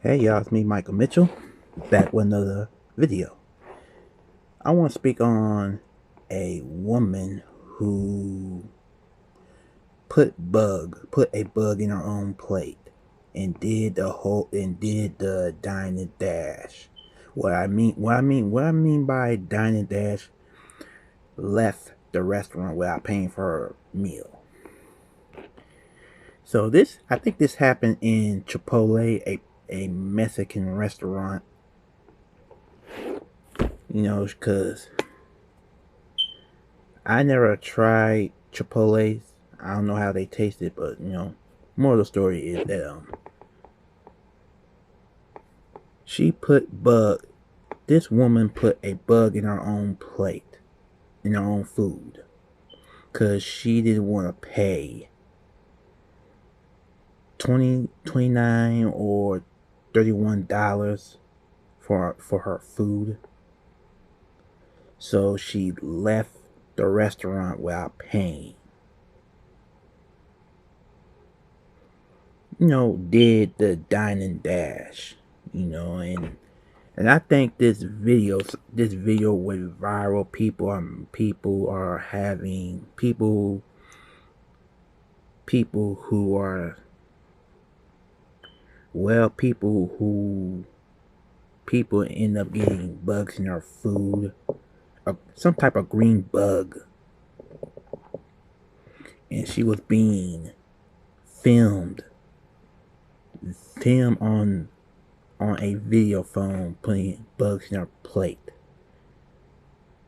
Hey y'all, it's me, Michael Mitchell, back with another video. I want to speak on a woman who put a bug in her own plate and did the Dine Dash. What I mean by Dine Dash, left the restaurant without paying for her meal. So I think this happened in Chipotle, a Mexican restaurant. Because I never tried Chipotle's. I don't know how they taste it, but more of the story is that she put bug. This woman put a bug in her own plate, in her own food, cause she didn't want to pay 29 or $31 for her food. So she left the restaurant without paying. Did the Dine Dash, and I think this video went viral. People who are well, people end up getting bugs in their food, some type of green bug, and she was being filmed on a video phone, putting bugs in her plate,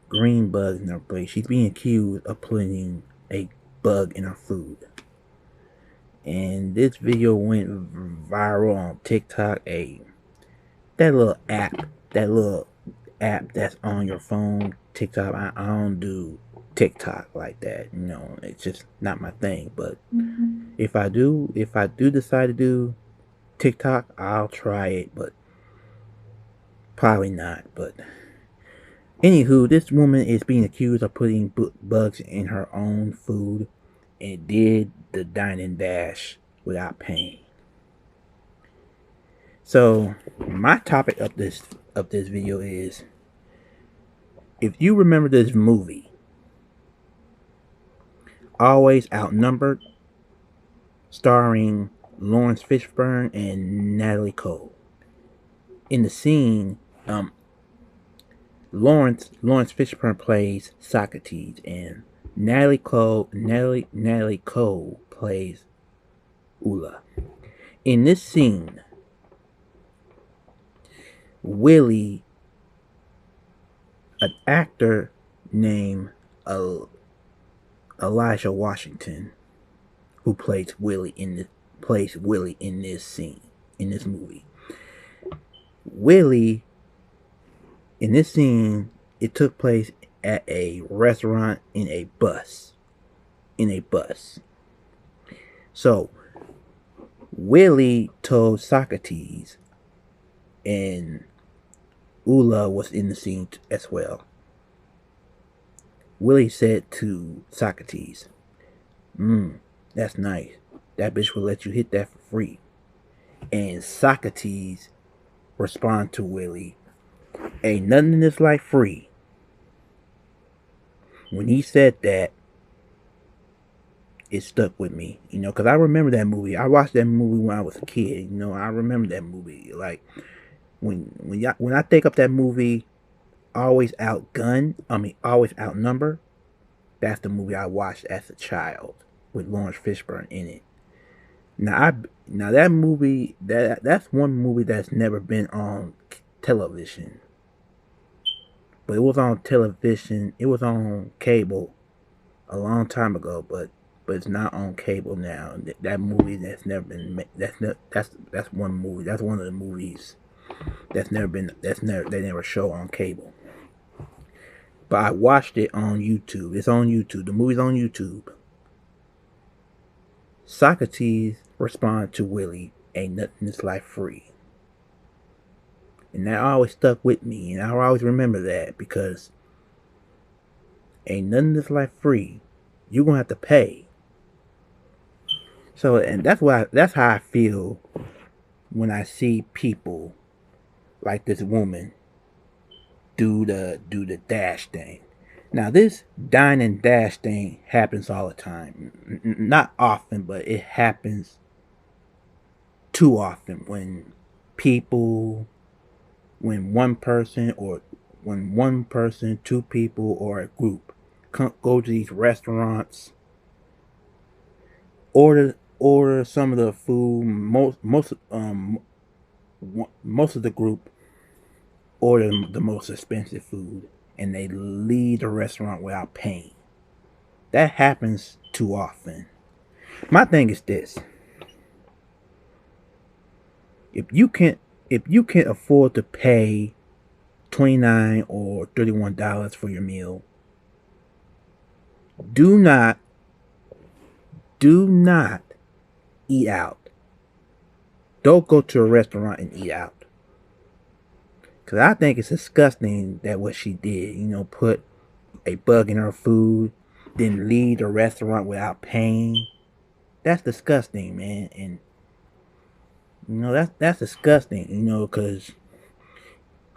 green bugs in her plate. She's being accused of putting a bug in her food, and this video went viral on TikTok. That little app that's on your phone, TikTok. I don't do TikTok like that. It's just not my thing. But if I do decide to do TikTok, I'll try it, but probably not. But anywho, this woman is being accused of putting bugs in her own food and did the Dine Dash without paying. So my topic of this video is, if you remember this movie, Always Outnumbered, starring Lawrence Fishburne and Natalie Cole. In the scene, Lawrence Fishburne plays Socrates, and Natalie Cole plays Ula. In this scene, Willie, an actor named Elijah Washington, who plays Willie in this scene, in this movie. Willie, in this scene, it took place at a restaurant in a bus. So Willie told Socrates, and Ula was in the scene as well. Willie said to Socrates, that's nice. That bitch will let you hit that for free. And Socrates responded to Willie, ain't nothing in this life free. When he said that, it stuck with me, because I remember that movie. I watched that movie when I was a kid. I remember that movie. Like, when I think of that movie, Always Outnumbered, that's the movie I watched as a child with Lawrence Fishburne in it. Now that movie, that's one movie that's never been on television. But it was on television. It was on cable a long time ago, but it's not on cable now. That movie that's never been made. That's one movie. That's one of the movies they never show on cable. But I watched it on YouTube. It's on YouTube. The movie's on YouTube. Socrates responded to Willie, ain't nothing in this life free. And that always stuck with me, and I'll always remember that, because ain't nothing in this life free. You're gonna have to pay. So, and that's how I feel when I see people like this woman do the dash thing. Now this dine and dash thing happens all the time. Not often, but it happens too often when people, when one person or when one person, two people, or a group go to these restaurants, order some of the food. Most of the group order the most expensive food, and they leave the restaurant without paying. That happens too often. My thing is this: if you can't afford to pay $29 or $31 for your meal, do not eat out. Don't go to a restaurant and eat out. Cause I think it's disgusting that what she did, put a bug in her food, then leave the restaurant without paying. That's disgusting, man. And that's disgusting, cause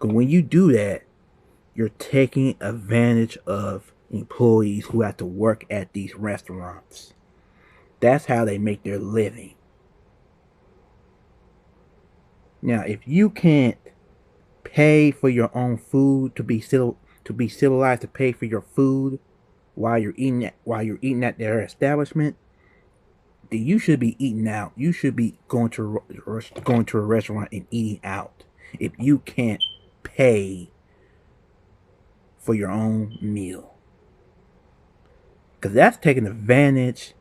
when you do that, you're taking advantage of employees who have to work at these restaurants. That's how they make their living. Now, if you can't pay for your own food, to be civilized, to pay for your food while you're eating at their establishment, then you should be eating out. You should be going to a restaurant and eating out if you can't pay for your own meal. Because that's taking advantage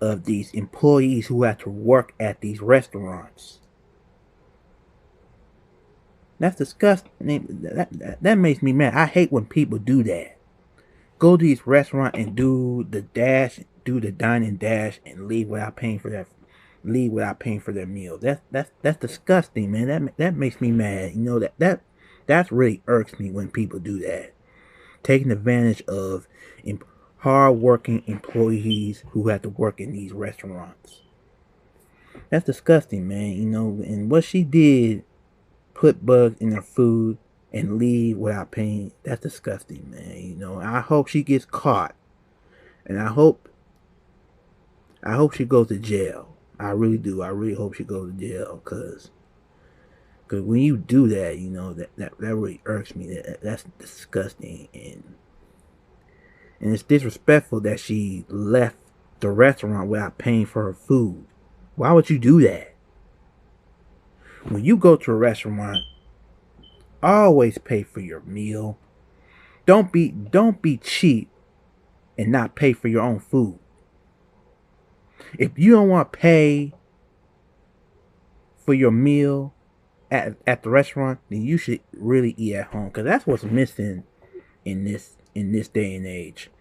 of these employees who have to work at these restaurants. That's disgusting. That makes me mad. I hate when people do that. Go to these restaurants and do the dine and dash, and leave without paying for their meal. That's disgusting, man. That makes me mad. That really irks me when people do that. Taking advantage of hard-working employees who have to work in these restaurants. That's disgusting, man. And what she did, put bugs in her food and leave without paying. That's disgusting, man. I hope she gets caught, and I hope she goes to jail. I really do. I really hope she goes to jail, cause when you do that, that really irks me. That's disgusting, and it's disrespectful that she left the restaurant without paying for her food. Why would you do that? When you go to a restaurant, always pay for your meal. Don't be cheap and not pay for your own food. If you don't want to pay for your meal at the restaurant, then you should really eat at home, because that's what's missing in this day and age.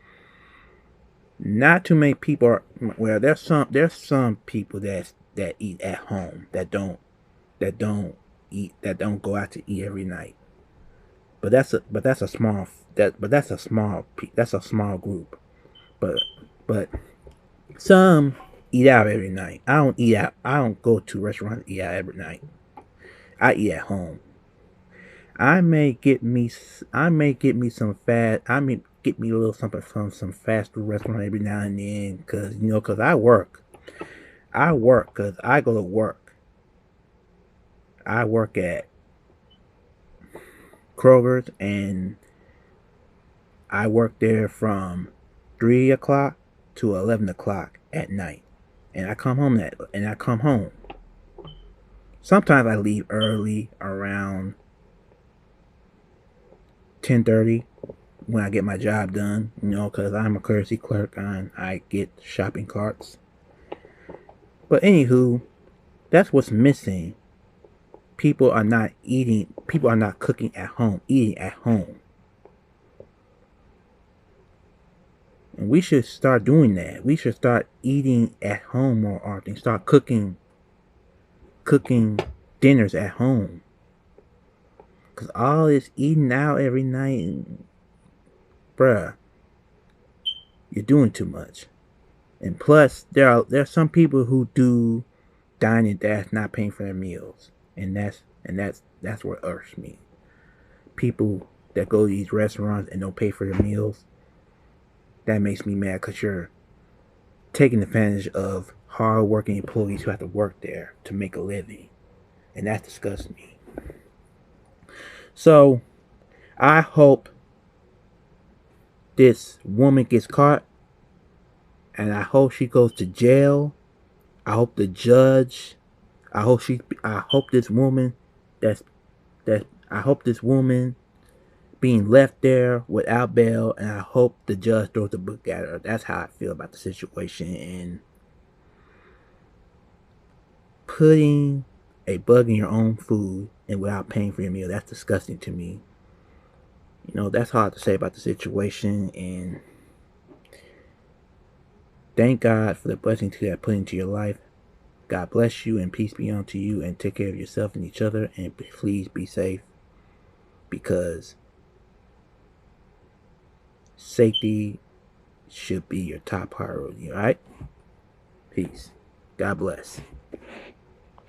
Not too many people are, well, there's some people that eat at home, that don't go out to eat every night. But that's a small group. But some eat out every night. I don't eat out. I don't go to restaurants to eat out every night. I eat at home. I may get me some fast. I may get me a little something from some fast food restaurant every now and then, cause I work. Cause I go to work. I work at Kroger's, and I work there from 3 o'clock to 11 o'clock at night, and I come home. Sometimes I leave early, around 10:30, when I get my job done. Because I'm a courtesy clerk, and I get shopping carts. But anywho, that's what's missing. People are not cooking at home, eating at home. And we should start doing that. We should start eating at home more often. Start cooking dinners at home. Because all this eating out every night, bruh, you're doing too much. And plus, there's some people who do Dine Dash not paying for their meals, and that's what irks me. People that go to these restaurants and don't pay for their meals, that makes me mad because you're taking advantage of hard-working employees who have to work there to make a living, and that disgusts me. So I hope this woman gets caught, and I hope she goes to jail. I hope the judge. I hope this woman. I hope this woman being left there without bail, and I hope the judge throws the book at her. That's how I feel about the situation. And putting a bug in your own food and without paying for your meal, that's disgusting to me. That's hard to say about the situation. And thank God for the blessings He has put into your life. God bless you and peace be unto you, and take care of yourself and each other, and please be safe, because safety should be your top priority. Alright? Peace. God bless.